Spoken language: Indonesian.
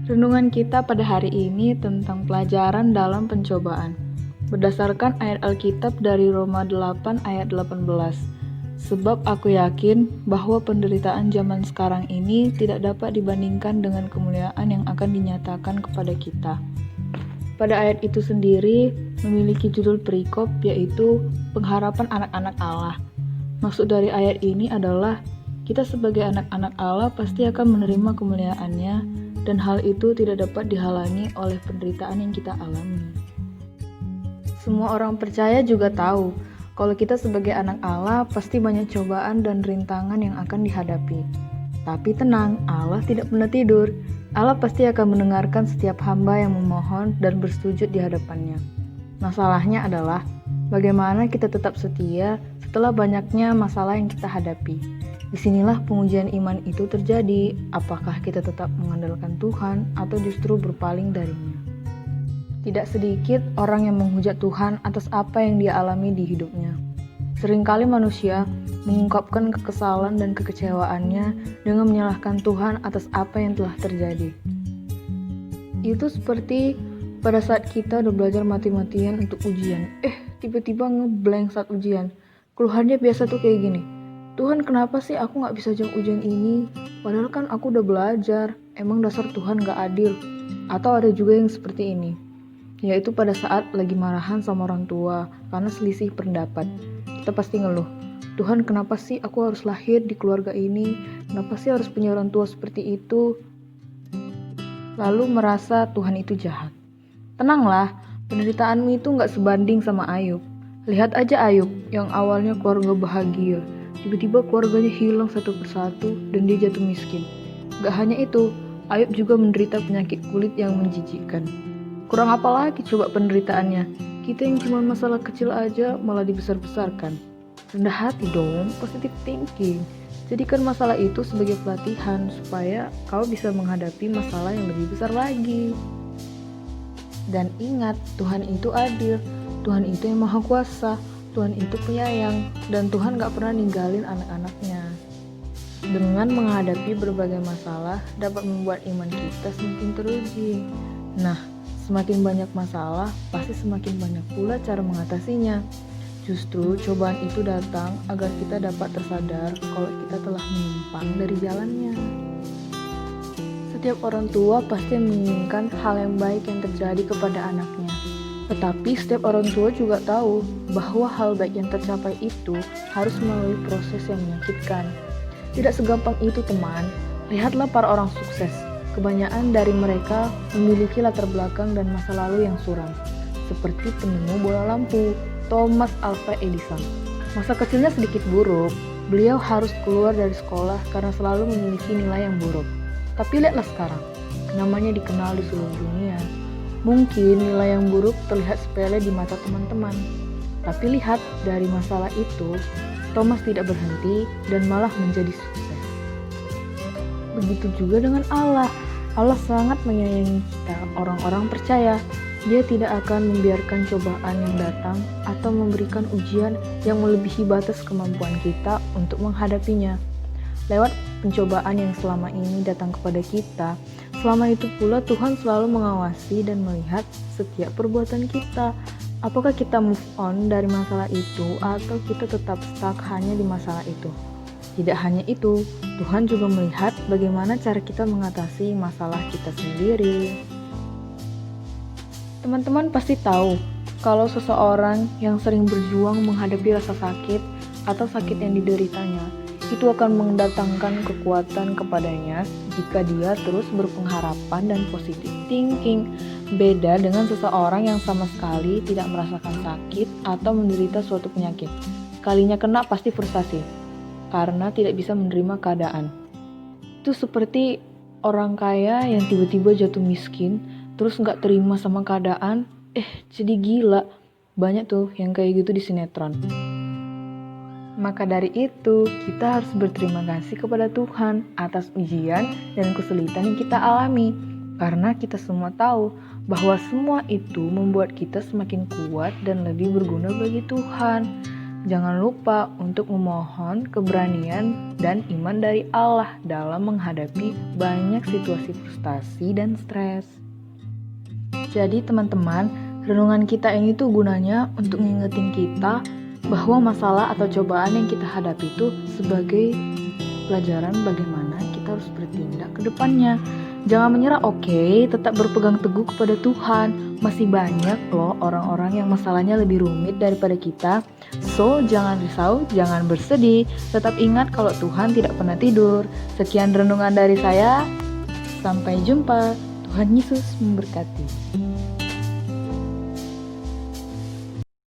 Renungan kita pada hari ini tentang pelajaran dalam pencobaan. Berdasarkan ayat Alkitab dari Roma 8 ayat 18. Sebab aku yakin bahwa penderitaan zaman sekarang ini tidak dapat dibandingkan dengan kemuliaan yang akan dinyatakan kepada kita. Pada ayat itu sendiri memiliki judul perikop, yaitu pengharapan anak-anak Allah. Maksud dari ayat ini adalah kita sebagai anak-anak Allah pasti akan menerima kemuliaannya, dan hal itu tidak dapat dihalangi oleh penderitaan yang kita alami. Semua orang percaya juga tahu kalau kita sebagai anak Allah pasti banyak cobaan dan rintangan yang akan dihadapi. Tapi tenang, Allah tidak pernah tidur. Allah pasti akan mendengarkan setiap hamba yang memohon dan bersujud di hadapannya. Masalahnya adalah bagaimana kita tetap setia setelah banyaknya masalah yang kita hadapi. Disinilah pengujian iman itu terjadi. Apakah kita tetap mengandalkan Tuhan atau justru berpaling darinya? Tidak sedikit orang yang menghujat Tuhan atas apa yang dia alami di hidupnya. Seringkali manusia mengungkapkan kekesalan dan kekecewaannya dengan menyalahkan Tuhan atas apa yang telah terjadi. Itu seperti pada saat kita udah belajar mati-matian untuk ujian, tiba-tiba ngeblank saat ujian. Keluhannya biasa tuh kayak gini, Tuhan kenapa sih aku gak bisa jawab ujian ini? Padahal kan aku udah belajar, emang dasar Tuhan gak adil? Atau ada juga yang seperti ini, yaitu pada saat lagi marahan sama orang tua karena selisih pendapat. Kita pasti ngeluh, Tuhan kenapa sih aku harus lahir di keluarga ini? Kenapa sih harus punya orang tua seperti itu? Lalu merasa Tuhan itu jahat. Tenanglah, penderitaanmu itu gak sebanding sama Ayub. Lihat aja Ayub yang awalnya keluarga bahagia, tiba-tiba keluarganya hilang satu persatu dan dia jatuh miskin. Gak hanya itu, Ayub juga menderita penyakit kulit yang menjijikkan. Kurang apa lagi coba penderitaannya? Kita yang cuma masalah kecil aja malah dibesar-besarkan. Rendah hati dong, positive thinking. Jadikan masalah itu sebagai pelatihan supaya kau bisa menghadapi masalah yang lebih besar lagi. Dan ingat, Tuhan itu adil. Tuhan itu yang maha kuasa. Tuhan itu penyayang. Dan Tuhan gak pernah ninggalin anak-anaknya. Dengan menghadapi berbagai masalah dapat membuat iman kita semakin teruji. Nah, semakin banyak masalah, pasti semakin banyak pula cara mengatasinya. Justru cobaan itu datang agar kita dapat tersadar kalau kita telah menyimpang dari jalannya. Setiap orang tua pasti menginginkan hal yang baik yang terjadi kepada anaknya. Tetapi setiap orang tua juga tahu bahwa hal baik yang tercapai itu harus melalui proses yang menyakitkan. Tidak segampang itu teman. Lihatlah para orang sukses. Kebanyakan dari mereka memiliki latar belakang dan masa lalu yang suram, seperti penemu bola lampu, Thomas Alva Edison. Masa kecilnya sedikit buruk, beliau harus keluar dari sekolah karena selalu memiliki nilai yang buruk. Tapi lihatlah sekarang, namanya dikenal di seluruh dunia. Mungkin nilai yang buruk terlihat sepele di mata teman-teman, tapi lihat dari masalah itu, Thomas tidak berhenti dan malah menjadi sukses. Begitu juga dengan Allah. Allah sangat menyayangi kita, orang-orang percaya. Dia tidak akan membiarkan cobaan yang datang atau memberikan ujian yang melebihi batas kemampuan kita untuk menghadapinya. Lewat pencobaan yang selama ini datang kepada kita, selama itu pula Tuhan selalu mengawasi dan melihat setiap perbuatan kita. Apakah kita move on dari masalah itu atau kita tetap stuck hanya di masalah itu? Tidak hanya itu, Tuhan juga melihat bagaimana cara kita mengatasi masalah kita sendiri. Teman-teman pasti tahu kalau seseorang yang sering berjuang menghadapi rasa sakit atau sakit yang dideritanya, itu akan mendatangkan kekuatan kepadanya jika dia terus berpengharapan dan positive thinking. Beda dengan seseorang yang sama sekali tidak merasakan sakit atau menderita suatu penyakit. Sekalinya kena pasti frustasi karena tidak bisa menerima keadaan. Itu seperti orang kaya yang tiba-tiba jatuh miskin, terus gak terima sama keadaan, jadi gila. Banyak tuh yang kayak gitu di sinetron. Maka dari itu, kita harus berterima kasih kepada Tuhan atas ujian dan kesulitan yang kita alami. Karena kita semua tahu bahwa semua itu membuat kita semakin kuat dan lebih berguna bagi Tuhan. Jangan lupa untuk memohon keberanian dan iman dari Allah dalam menghadapi banyak situasi frustasi dan stres. Jadi teman-teman, renungan kita ini tuh gunanya untuk ngingetin kita bahwa masalah atau cobaan yang kita hadapi itu sebagai pelajaran bagaimana kita harus bertindak ke depannya. Jangan menyerah, oke, tetap berpegang teguh kepada Tuhan. Masih banyak loh orang-orang yang masalahnya lebih rumit daripada kita. So, jangan risau, jangan bersedih. Tetap ingat kalau Tuhan tidak pernah tidur. Sekian renungan dari saya. Sampai jumpa. Tuhan Yesus memberkati.